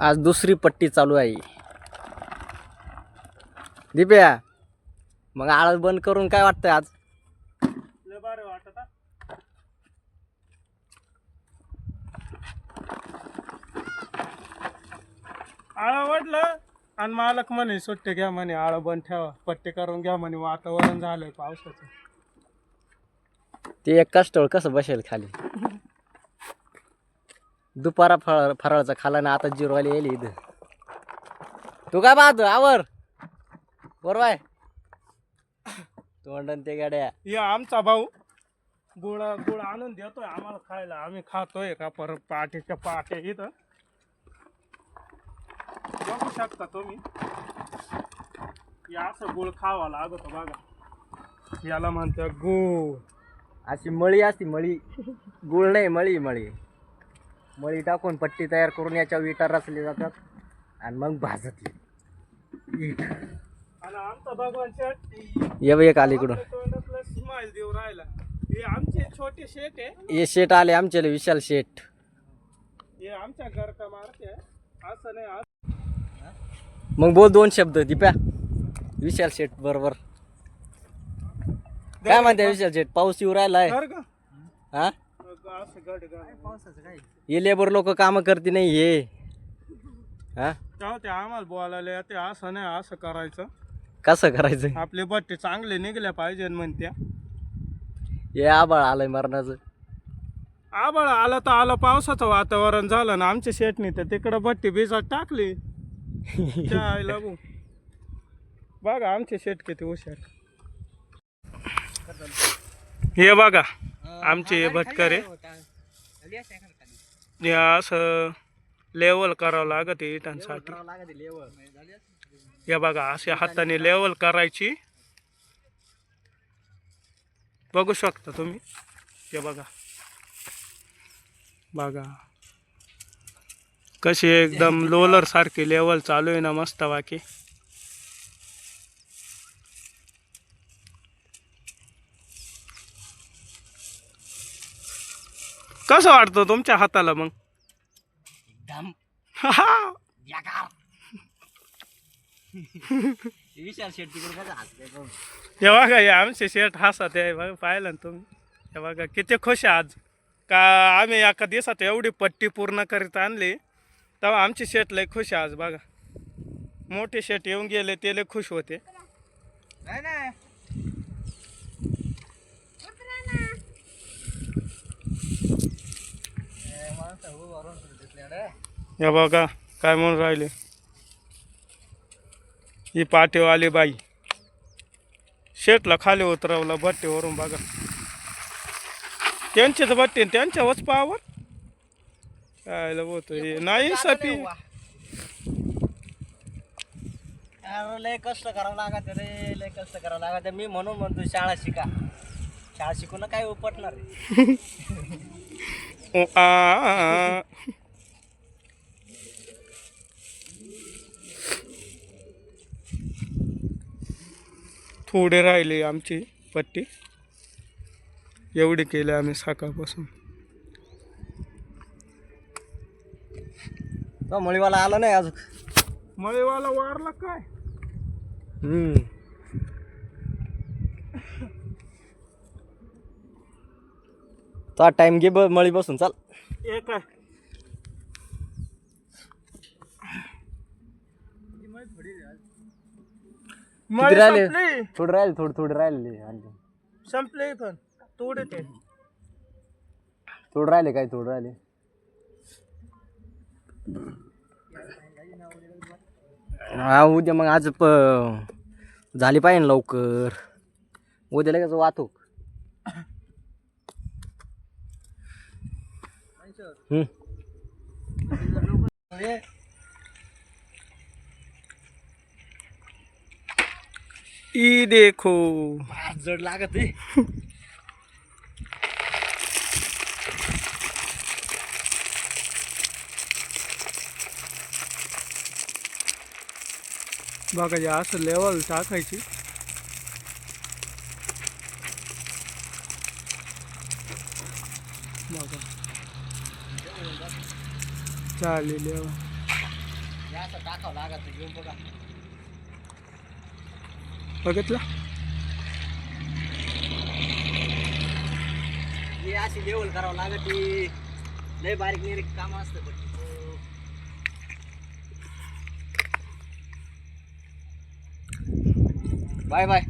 आज दुसरी पट्टी चालू आहे. दिप्या मग आळस बंद करून काय वाटतंय आज? लय भारी वाटत हा. आळं वाटलं आणि मालक म्हणे सुट्टे घ्या म्हणे, आळं बंद ठेवा, पट्टी करून घ्या म्हणे, वातावरण झालंय पावसाचं. ते एक कष्टळ कसं बसेल खाली. दुपारा फराळाचा खाला ना, आता जिरवायला येईल इथं. तू काय पाहतो आवर बरोबर आहे. तोंडन ते गाड्या हे आमचा भाऊ गुळ आणून देतोय आम्हाला खायला, आम्ही खातोय का परत पहाटेच्या पहाटे. इथं बघू शकता तुम्ही, या असं गुळ खावा लागतो बघा, याला म्हणतात गुळ. अशी मळी असती, मळी. गुळ नाही, मळी. मळी टाकून पट्टी तयार करून याच्या विटा रचले जातात आणि मग भाजतली. आणि आमचा भगवान शेट ये एक आली इकडून. स्माइल देऊ राहिला. हे आमचे छोटे शेट आहे, ये शेट आले आमचे विशाल शेट. हे आमच्या घर का मारते असं नाही. मग बोल दोन शब्द दिप्या. विशाल शेट बरोबर काय म्हणते विशाल शेट? पाऊस येऊ राहिलाय घर का हा. असं गड पावसाचं काय हे लेबर लोक काम करते नाही हे हा. तेव्हा ते आम्हाला बोलायला येते, असं नाही असं करायचं. कसं करायचं? आपले बट्टे चांगले निघल्या पाहिजे म्हणत्या. हे आबाळ आलंय मरणाचं. आबाळ आलं तर आलं, पावसाचं वातावरण झालं ना, आमच्या शेटनी तर तिकडं बट्टी भिजत टाकली. चायला भाऊ बघा आमचे शेट किती हुशार. हे बघा आमचे भटकरे, हे असं लेवल करावं लागत इटांसाठी. हे बघा असे हाताने लेवल करायची, बघू शकता तुम्ही. हे बघा बघा कशी एकदम लोलर सारखी लेवल चालू आहे ना, मस्त बाकी. कसं वाटतं तुमच्या हाताला मग? एकदम विशाल शेट तिकडे बघा हसते बघ. हे बघा हे आमचे शेट हसत आहे बघा, पाहिलं ना तुम्ही. हे बघा किती खुश आहे आज का आम्ही एका दिवसात एवढी पट्टी पूर्ण करीत आणली, तेव्हा आमचे शेट लय खुश आहे आज बघा. मोठे शेट येऊन गेले ते लय खुश होते. हे बघा काय म्हणून राहिले, ही पाठीवाली बाई शेटला खाली उतरवलं भट्टीवरून बघा. त्यांचेच भट्टी त्यांच्या वचपावर काय होतोय नाही सपी. लय कष्ट करावं लागत रे, लय कष्ट करावं लागत. मी म्हणून म्हणतो शाळा शिका. शाळा शिकून काय उपटणार रे. थोडे राहिले आमची पट्टी, एवढी केली आम्ही सकाळपासून. मळीवाला आला नाही अजून. मळीवाला वारला काय? तो टाइम घे मळी बसून चाल. एक आहे किती राहिले? थोडं राहिले, थोडं राहिले. संपले पण थोडे ते थोडं राहिले काय, थोडं राहिले. हा उद्या मग आज झाली पाहिजे लवकर. उद्या लगेच वाहतूक. ई देखो जड लागत आहे. बघा या असं लेवल टाकायची. बघा चालेल. टाकावं लागत घेऊन बघा. बघितलं ही अशी लेवल करावं लागत. ती लय बारीक निरीक काम असतं पण बाय बाय.